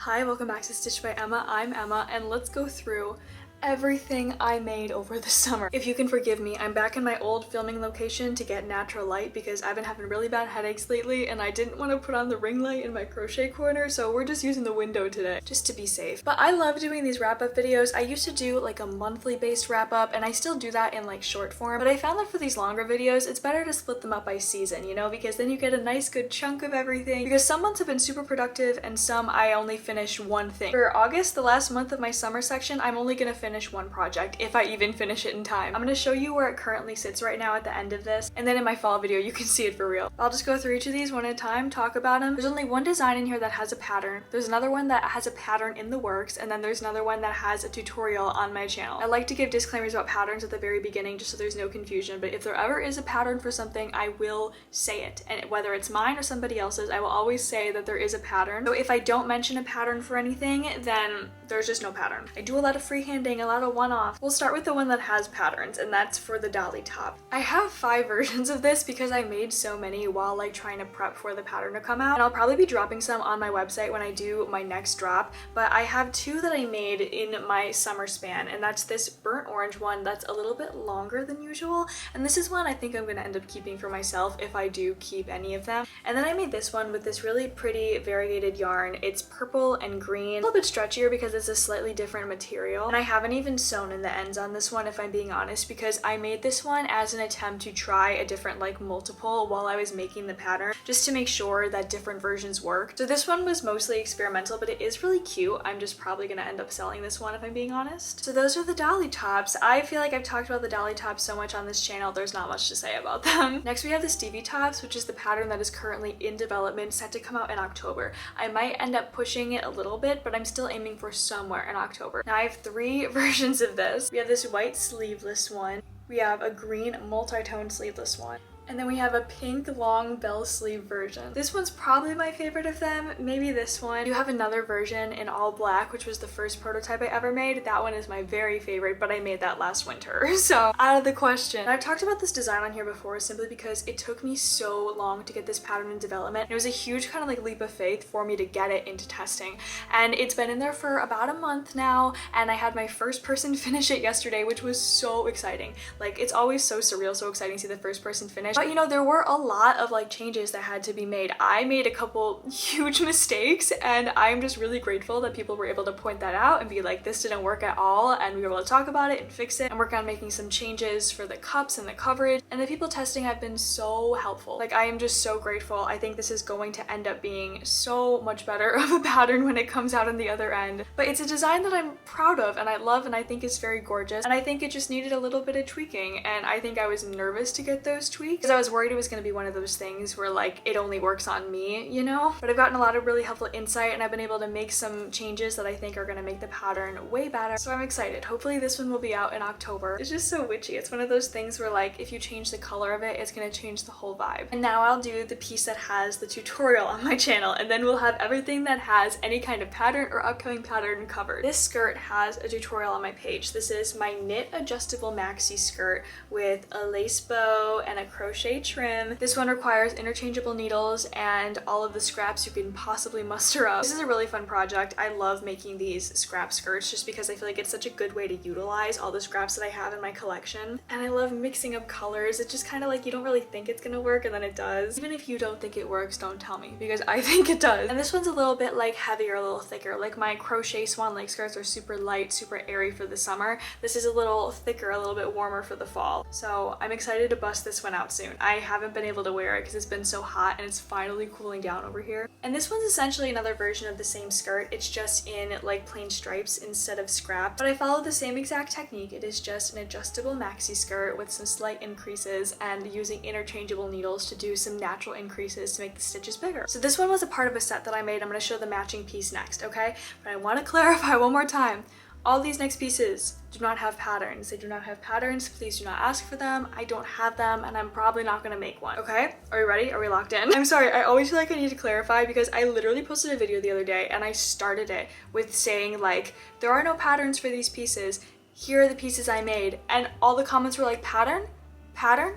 Hi, welcome back to Stitch by Emma. I'm Emma, and let's go through everything I made over the summer. If you can forgive me, I'm back in my old filming location to get natural light because I've been having really bad headaches lately and I didn't want to put on the ring light in my crochet corner, so we're just using the window today just to be safe. But I love doing these wrap-up videos. I used to do like a monthly based wrap-up and I still do that in like short form, but I found that for these longer videos it's better to split them up by season, you know, because then you get a nice good chunk of everything, because some months have been super productive and some I only finish one thing. For August, the last month of my summer section, I'm only gonna finish one project, if I even finish it in time. I'm gonna show you where it currently sits right now at the end of this, and then in my fall video you can see it for real. I'll just go through each of these one at a time, talk about them. There's only one design in here that has a pattern. There's another one that has a pattern in the works, and then there's another one that has a tutorial on my channel. I like to give disclaimers about patterns at the very beginning just so there's no confusion, but if there ever is a pattern for something, I will say it. And whether it's mine or somebody else's, I will always say that there is a pattern. So if I don't mention a pattern for anything, then there's just no pattern. I do a lot of freehanding, a lot of one-off. We'll start with the one that has patterns, and that's for the Dolly top. I have 5 versions of this because I made so many while like trying to prep for the pattern to come out, and I'll probably be dropping some on my website when I do my next drop, but I have 2 that I made in my summer span, and that's this burnt orange one that's a little bit longer than usual, and this is one I think I'm gonna end up keeping for myself if I do keep any of them. And then I made this one with this really pretty variegated yarn. It's purple and green, a little bit stretchier because it's a slightly different material, and I haven't even sewn in the ends on this one if I'm being honest, because I made this one as an attempt to try a different like multiple while I was making the pattern, just to make sure that different versions work. So this one was mostly experimental, but it is really cute. I'm just probably gonna end up selling this one if I'm being honest. So those are the Dolly tops. I feel like I've talked about the Dolly tops so much on this channel, there's not much to say about them. Next we have the Stevie tops, which is the pattern that is currently in development, set to come out in October. I might end up pushing it a little bit, but I'm still aiming for somewhere in October. Now I have 3 versions of this. We have this white sleeveless one, we have a green multi-tone sleeveless one, and then we have a pink long bell sleeve version. This one's probably my favorite of them, maybe this one. You have another version in all black, which was the first prototype I ever made. That one is my very favorite, but I made that last winter, so out of the question. And I've talked about this design on here before simply because it took me so long to get this pattern in development. It was a huge kind of like leap of faith for me to get it into testing, and it's been in there for about a month now, and I had my first person finish it yesterday, which was so exciting. Like, it's always so surreal, so exciting to see the first person finish. But you know, there were a lot of like changes that had to be made. I made a couple huge mistakes, and I'm just really grateful that people were able to point that out and be like, this didn't work at all, and we were able to talk about it and fix it and work on making some changes for the cups and the coverage. And the people testing have been so helpful. Like, I am just so grateful. I think this is going to end up being so much better of a pattern when it comes out on the other end. But it's a design that I'm proud of and I love, and I think it's very gorgeous, and I think it just needed a little bit of tweaking, and I think I was nervous to get those tweaks because I was worried it was going to be one of those things where like it only works on me, you know? But I've gotten a lot of really helpful insight, and I've been able to make some changes that I think are going to make the pattern way better. So I'm excited. Hopefully this one will be out in October. It's just so witchy. It's one of those things where like if you change the color of it, it's going to change the whole vibe. And now I'll do the piece that has the tutorial on my channel, and then we'll have everything that has any kind of pattern or upcoming pattern covered. This skirt has a tutorial on my page. This is my knit adjustable maxi skirt with a lace bow and a crochet trim. This one requires interchangeable needles and all of the scraps you can possibly muster up. This is a really fun project. I love making these scrap skirts just because I feel like it's such a good way to utilize all the scraps that I have in my collection. And I love mixing up colors. It's just kind of like you don't really think it's gonna work, and then it does. Even if you don't think it works, don't tell me, because I think it does. And this one's a little bit like heavier, a little thicker. Like my crochet swan lake skirts are super light, super airy for the summer. This is a little thicker, a little bit warmer for the fall. So I'm excited to bust this one out soon. I haven't been able to wear it because it's been so hot, and it's finally cooling down over here. And this one's essentially another version of the same skirt. It's just in like plain stripes instead of scrap, but I follow the same exact technique. It is just an adjustable maxi skirt with some slight increases and using interchangeable needles to do some natural increases to make the stitches bigger. So this one was a part of a set that I made. I'm going to show the matching piece next, okay? But I want to clarify one more time. All these next pieces do not have patterns. They do not have patterns. Please do not ask for them. I don't have them, and I'm probably not gonna make one, okay? Are we ready? Are we locked in? I'm sorry, I always feel like I need to clarify because I literally posted a video the other day and I started it with saying like, there are no patterns for these pieces. Here are the pieces I made. And all the comments were like, pattern? Pattern?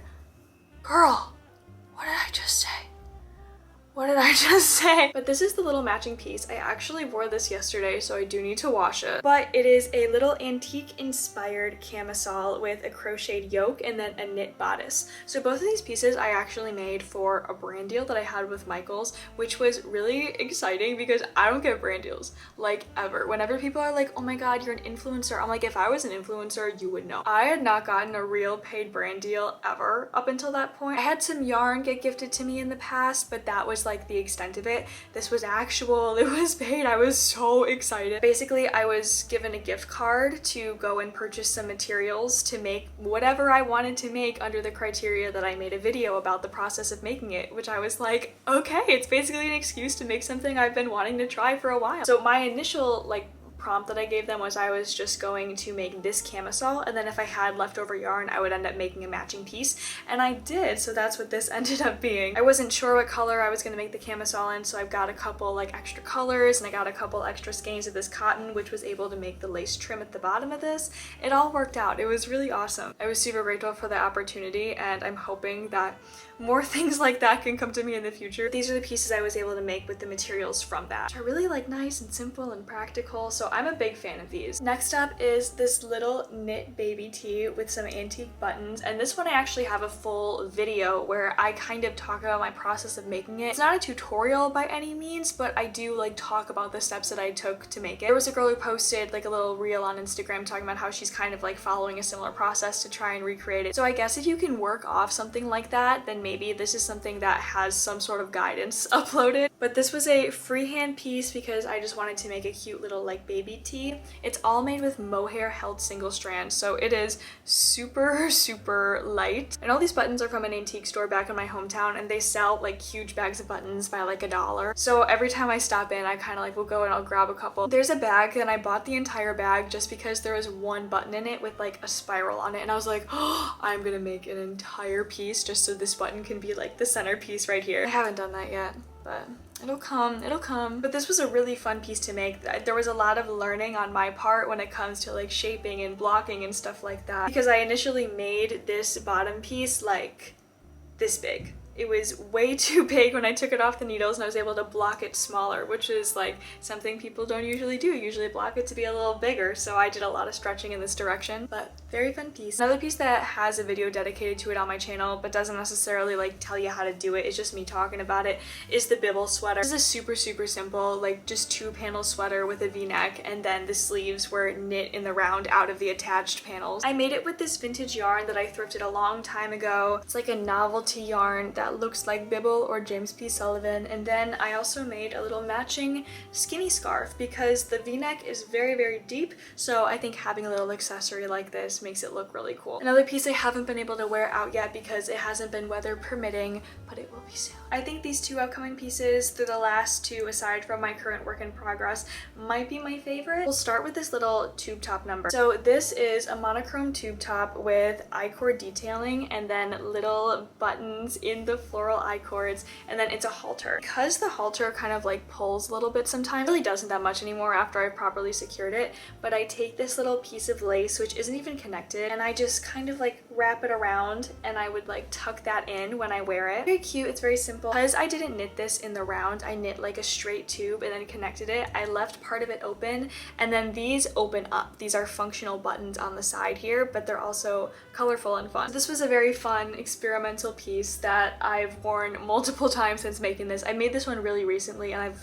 Girl, what did I just say? What did I just say? But this is the little matching piece. I actually wore this yesterday, so I do need to wash it. But it is a little antique inspired camisole with a crocheted yoke and then a knit bodice. So both of these pieces I actually made for a brand deal that I had with Michaels, which was really exciting because I don't get brand deals like ever. Whenever people are like, oh my god, you're an influencer, I'm like, if I was an influencer, you would know. I had not gotten a real paid brand deal ever up until that point. I had some yarn get gifted to me in the past, but that was like the extent of it. This was actual, it was paid. I was so excited. Basically, I was given a gift card to go and purchase some materials to make whatever I wanted to make under the criteria that I made a video about the process of making it, which I was like, okay, it's basically an excuse to make something I've been wanting to try for a while. So my initial prompt that I gave them was I was just going to make this camisole, and then if I had leftover yarn I would end up making a matching piece, and I did, so that's what this ended up being. I wasn't sure what color I was going to make the camisole in, so I've got a couple extra colors, and I got a couple extra skeins of this cotton, which was able to make the lace trim at the bottom of this. It all worked out. It was really awesome. I was super grateful for the opportunity, and I'm hoping that more things like that can come to me in the future. These are the pieces I was able to make with the materials from that, which are really nice and simple and practical, so I'm a big fan of these. Next up is this little knit baby tee with some antique buttons, and this one I actually have a full video where I kind of talk about my process of making it. It's not a tutorial by any means, but I do talk about the steps that I took to make it. There was a girl who posted a little reel on Instagram talking about how she's kind of following a similar process to try and recreate it. So I guess if you can work off something like that, then maybe this is something that has some sort of guidance uploaded. But this was a freehand piece because I just wanted to make a cute little baby tee. It's all made with mohair held single strand, so it is super light. And all these buttons are from an antique store back in my hometown, and they sell huge bags of buttons by $1. So every time I stop in, I kind of will go and I'll grab a couple. There's a bag and I bought the entire bag just because there was one button in it with a spiral on it, and I was like, oh, I'm gonna make an entire piece just so this button can be the centerpiece right here. I haven't done that yet, but it'll come. But this was a really fun piece to make. There was a lot of learning on my part when it comes to shaping and blocking and stuff like that, because I initially made this bottom piece this big. It was way too big when I took it off the needles, and I was able to block it smaller, which is something people don't usually do. Usually block it to be a little bigger, so I did a lot of stretching in this direction, but very fun piece. Another piece that has a video dedicated to it on my channel but doesn't necessarily tell you how to do it, it's just me talking about it, is the Bibble sweater. This is a super simple just 2-panel sweater with a v-neck, and then the sleeves were knit in the round out of the attached panels. I made it with this vintage yarn that I thrifted a long time ago. It's a novelty yarn that looks like Bibble or James P. Sullivan. And then I also made a little matching skinny scarf because the v-neck is very deep, so I think having a little accessory like this makes it look really cool. Another piece I haven't been able to wear out yet because it hasn't been weather permitting, but it will be soon. I think these two upcoming pieces, through the last two aside from my current work in progress, might be my favorite. We'll start with this little tube top number. So this is a monochrome tube top with I-cord detailing and then little buttons in the floral I-cords, and then it's a halter. Because the halter kind of pulls a little bit sometimes, it really doesn't that much anymore after I've properly secured it, but I take this little piece of lace, which isn't even connected, and I just kind of wrap it around, and I would tuck that in when I wear it. Very cute, it's very simple. Because I didn't knit this in the round, I knit a straight tube and then connected it. I left part of it open, and then these open up. These are functional buttons on the side here, but they're also colorful and fun. This was a very fun experimental piece that I've worn multiple times since making this. I made this one really recently, and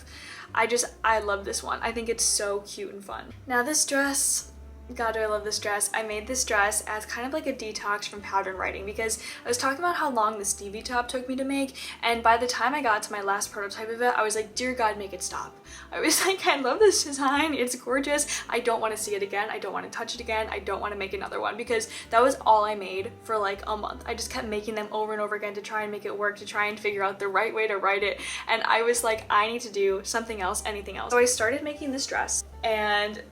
I love this one. I think it's so cute and fun. Now this dress, God, do I love this dress. I made this dress as kind of a detox from pattern writing because I was talking about how long the Stevie top took me to make, and by the time I got to my last prototype of it, I was like, dear God, make it stop. I was like, I love this design, it's gorgeous, I don't want to see it again, I don't want to touch it again, I don't want to make another one, because that was all I made for a month. I just kept making them over and over again to try and make it work, to try and figure out the right way to write it, and I was like, I need to do something else, anything else. So I started making this dress, and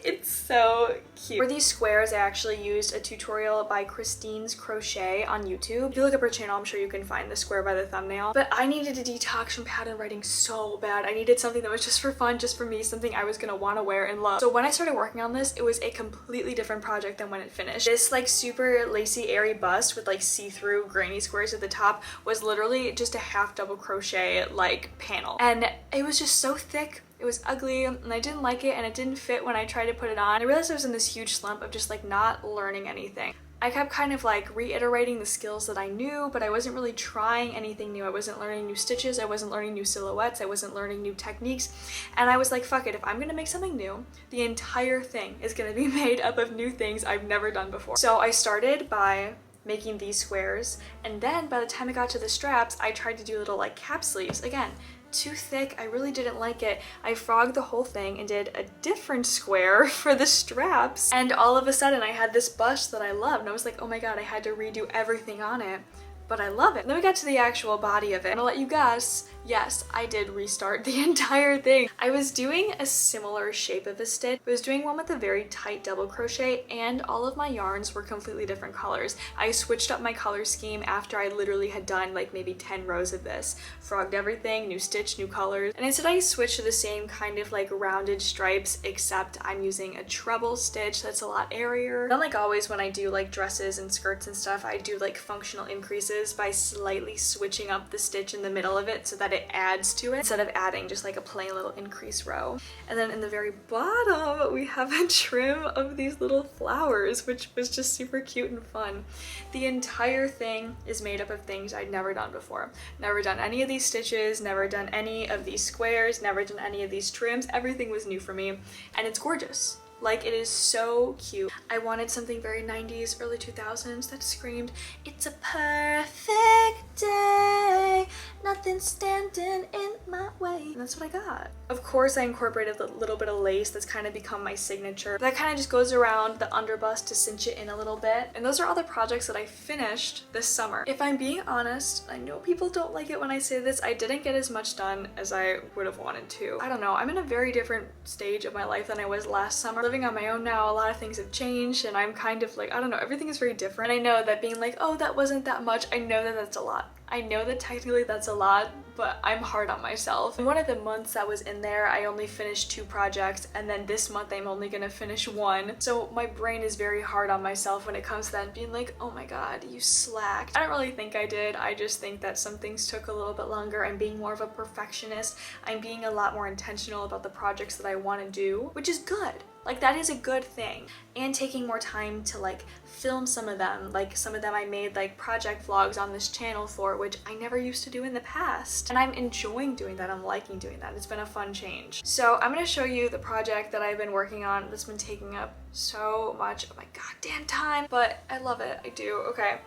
It's so cute. For these squares, I actually used a tutorial by Christine's Crochet on YouTube. If you look up her channel, I'm sure you can find the square by the thumbnail. But I needed to detox from pattern writing so bad. I needed something that was just for fun, just for me, something I was gonna want to wear and love. So when I started working on this, it was a completely different project than when it finished. This like super lacy airy bust with like see-through granny squares at the top was literally just a half double crochet like panel. And it was just so thick. It was ugly and I didn't like it and it didn't fit when I tried to put it on. I realized I was in this huge slump of just like not learning anything. I kept kind of like reiterating the skills that I knew, but I wasn't really trying anything new. I wasn't learning new stitches, I wasn't learning new silhouettes, I wasn't learning new techniques. And I was like, fuck it, if I'm gonna make something new, the entire thing is gonna be made up of new things I've never done before. So I started by making these squares, and then by the time I got to the straps, I tried to do little like cap sleeves. Again, too thick, I really didn't like it. I frogged the whole thing and did a different square for the straps, and all of a sudden I had this bust that I loved, and I was like, oh my god, I had to redo everything on it, but I love it. And then we got to the actual body of it, and I'll let you guess, yes, I did restart the entire thing. I was doing a similar shape of a stitch. I was doing one with a very tight double crochet, and all of my yarns were completely different colors. I switched up my color scheme after I literally had done like maybe 10 rows of this. Frogged everything, new stitch, new colors. And instead I switched to the same kind of like rounded stripes, except I'm using a treble stitch that's a lot airier. Then like always when I do like dresses and skirts and stuff, I do like functional increases by slightly switching up the stitch in the middle of it so that it adds to it instead of adding just like a plain little increase row. And then in the very bottom we have a trim of these little flowers, which was just super cute and fun. The entire thing is made up of things I'd never done before. Never done any of these stitches, never done any of these squares, never done any of these trims. Everything was new for me, and it's gorgeous. Like, it is so cute. I wanted something very 90s, early 2000s that screamed, "It's a perfect day, nothing standing in my way." And that's what I got. Of course, I incorporated a little bit of lace that's kind of become my signature. That kind of just goes around the underbust to cinch it in a little bit. And those are all the projects that I finished this summer. If I'm being honest, I know people don't like it when I say this, I didn't get as much done as I would have wanted to. I don't know, I'm in a very different stage of my life than I was last summer. Living on my own now, a lot of things have changed, and I'm kind of like, I don't know, everything is very different. And I know that being like, oh, that wasn't that much, I know that that's a lot. I know that technically that's a lot, but I'm hard on myself. In one of the months that was in there, I only finished 2 projects, and then this month I'm only gonna finish 1. So my brain is very hard on myself when it comes to that, being like, oh my god, you slacked. I don't really think I did. I just think that some things took a little bit longer. I'm being more of a perfectionist. I'm being a lot more intentional about the projects that I want to do, which is good. Like, that is a good thing. And taking more time to like film some of them. Like, some of them I made like project vlogs on this channel for, which I never used to do in the past. And I'm enjoying doing that. I'm liking doing that. It's been a fun change. So I'm gonna show you the project that I've been working on that's been taking up so much of my goddamn time, but I love it. I do. Okay,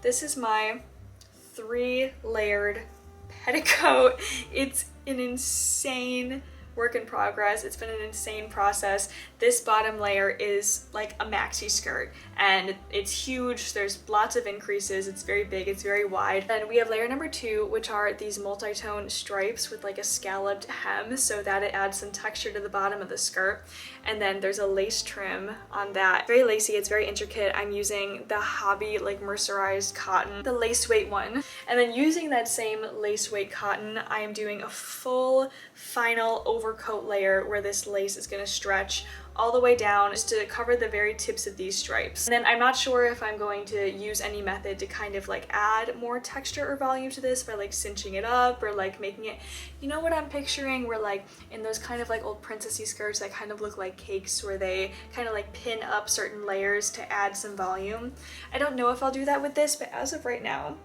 this is my 3-layered petticoat. It's an insane work in progress. It's been an insane process. This bottom layer is like a maxi skirt, and it's huge. There's lots of increases. It's very big, it's very wide. Then we have layer number 2, which are these multi-tone stripes with like a scalloped hem so that it adds some texture to the bottom of the skirt. And then there's a lace trim on that. Very lacy, it's very intricate. I'm using the Hobby like mercerized cotton, the lace weight one. And then using that same lace weight cotton, I am doing a full final overcoat layer where this lace is gonna stretch all the way down just to cover the very tips of these stripes. And then I'm not sure if I'm going to use any method to kind of like add more texture or volume to this by like cinching it up or like making it, you know what I'm picturing, where like in those kind of like old princessy skirts that kind of look like cakes where they kind of like pin up certain layers to add some volume. I don't know if I'll do that with this, but as of right now,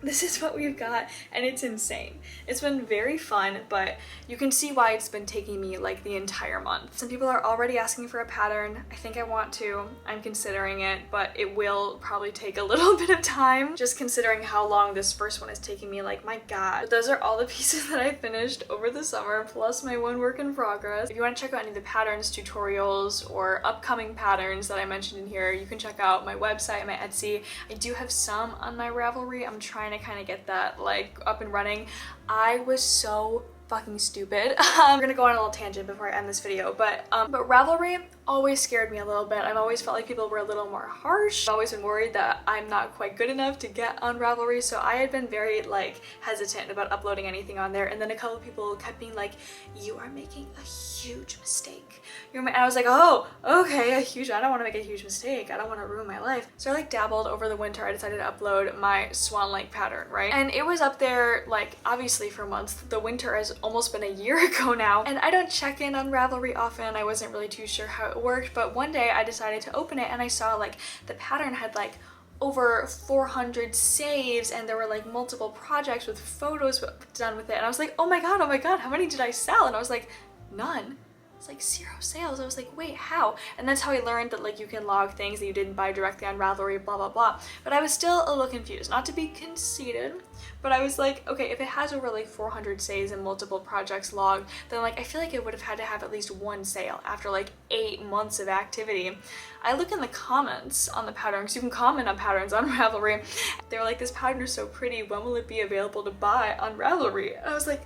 this is what we've got, and it's insane. It's been very fun, but you can see why it's been taking me like the entire month. Some people are already asking for a pattern. I think I want to. I'm considering it, but it will probably take a little bit of time, just considering how long this first one is taking me. Like, my god. But those are all the pieces that I finished over the summer, plus my 1 work in progress. If you want to check out any of the patterns, tutorials, or upcoming patterns that I mentioned in here, you can check out my website, my Etsy. I do have some on my Ravelry. I'm trying to kind of get that like up and running. I was so fucking stupid. We're gonna go on a little tangent before I end this video, but Ravelry always scared me a little bit. I've always felt like people were a little more harsh. I've always been worried that I'm not quite good enough to get on Ravelry, so I had been very like hesitant about uploading anything on there, and then a couple of people kept being like, you are making a huge mistake. And I was like, oh, okay, I don't want to make a huge mistake. I don't want to ruin my life. So I like dabbled over the winter. I decided to upload my swan lake pattern, right? And it was up there like obviously for months. The winter has almost been a year ago now, and I don't check in on Ravelry often. I wasn't really too sure how it worked, but one day I decided to open it and I saw like the pattern had like over 400 saves, and there were like multiple projects with photos done with it, and I was like, oh my god, how many did I sell? And I was like, none. It's like 0 sales. I was like, wait, how? And that's how I learned that like you can log things that you didn't buy directly on Ravelry, blah blah blah. But I was still a little confused, not to be conceited, but I was like, okay, if it has over like 400 saves and multiple projects logged, then like I feel like it would have had to have at least one sale after like 8 months of activity. I look in the comments on the pattern, because you can comment on patterns on Ravelry. They were like, this pattern is so pretty, when will it be available to buy on Ravelry? And I was like,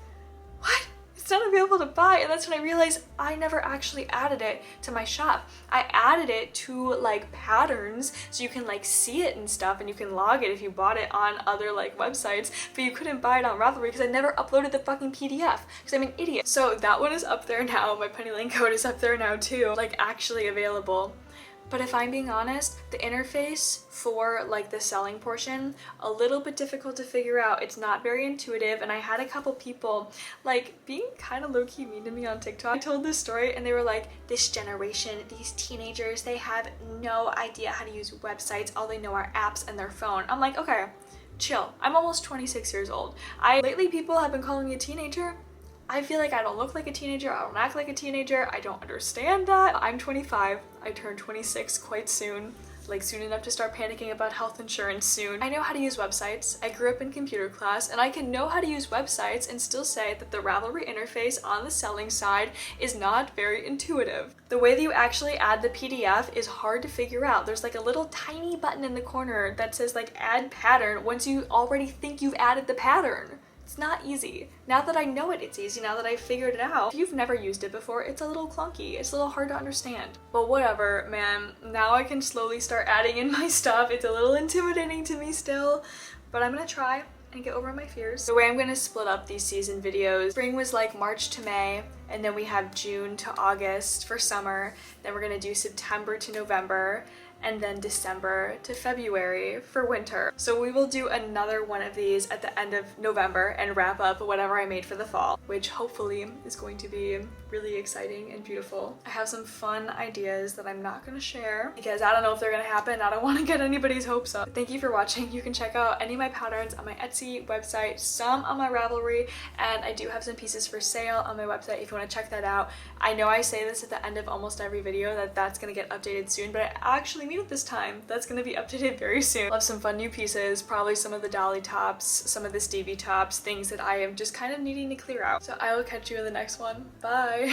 what? It's not available to buy. And that's when I realized I never actually added it to my shop. I added it to like patterns so you can like see it and stuff, and you can log it if you bought it on other like websites, but you couldn't buy it on Ravelry because I never uploaded the fucking PDF because I'm an idiot. So that one is up there now. My penny lane code is up there now too, like actually available. But if I'm being honest, the interface for like the selling portion, a little bit difficult to figure out. It's not very intuitive, and I had a couple people like being kind of low-key mean to me on TikTok. I told this story and they were like, this generation, these teenagers, they have no idea how to use websites. All they know are apps and their phone. I'm like, okay, chill. I'm almost 26 years old. Lately people have been calling me a teenager. I feel like I don't look like a teenager, I don't act like a teenager, I don't understand that. I'm 25, I turn 26 quite soon, like soon enough to start panicking about health insurance soon. I know how to use websites, I grew up in computer class, and I can know how to use websites and still say that the Ravelry interface on the selling side is not very intuitive. The way that you actually add the PDF is hard to figure out. There's like a little tiny button in the corner that says like add pattern once you already think you've added the pattern. It's not easy. Now that I know it, it's easy. Now that I've figured it out. If you've never used it before, it's a little clunky. It's a little hard to understand. But whatever, man. Now I can slowly start adding in my stuff. It's a little intimidating to me still, but I'm gonna try and get over my fears. The way I'm gonna split up these season videos, spring was like March to May, and then we have June to August for summer. Then we're gonna do September to November, and then December to February for winter. So we will do another one of these at the end of November and wrap up whatever I made for the fall, which hopefully is going to be really exciting and beautiful. I have some fun ideas that I'm not gonna share because I don't know if they're gonna happen. I don't want to get anybody's hopes up. Thank you for watching. You can check out any of my patterns on my Etsy website, some on my Ravelry, and I do have some pieces for sale on my website if you want to check that out. I know I say this at the end of almost every video that that's gonna get updated soon, but I actually mean it this time. That's gonna be updated very soon. I'll have some fun new pieces, probably some of the Dolly tops, some of the Stevie tops, things that I am just kind of needing to clear out. So I will catch you in the next one. Bye!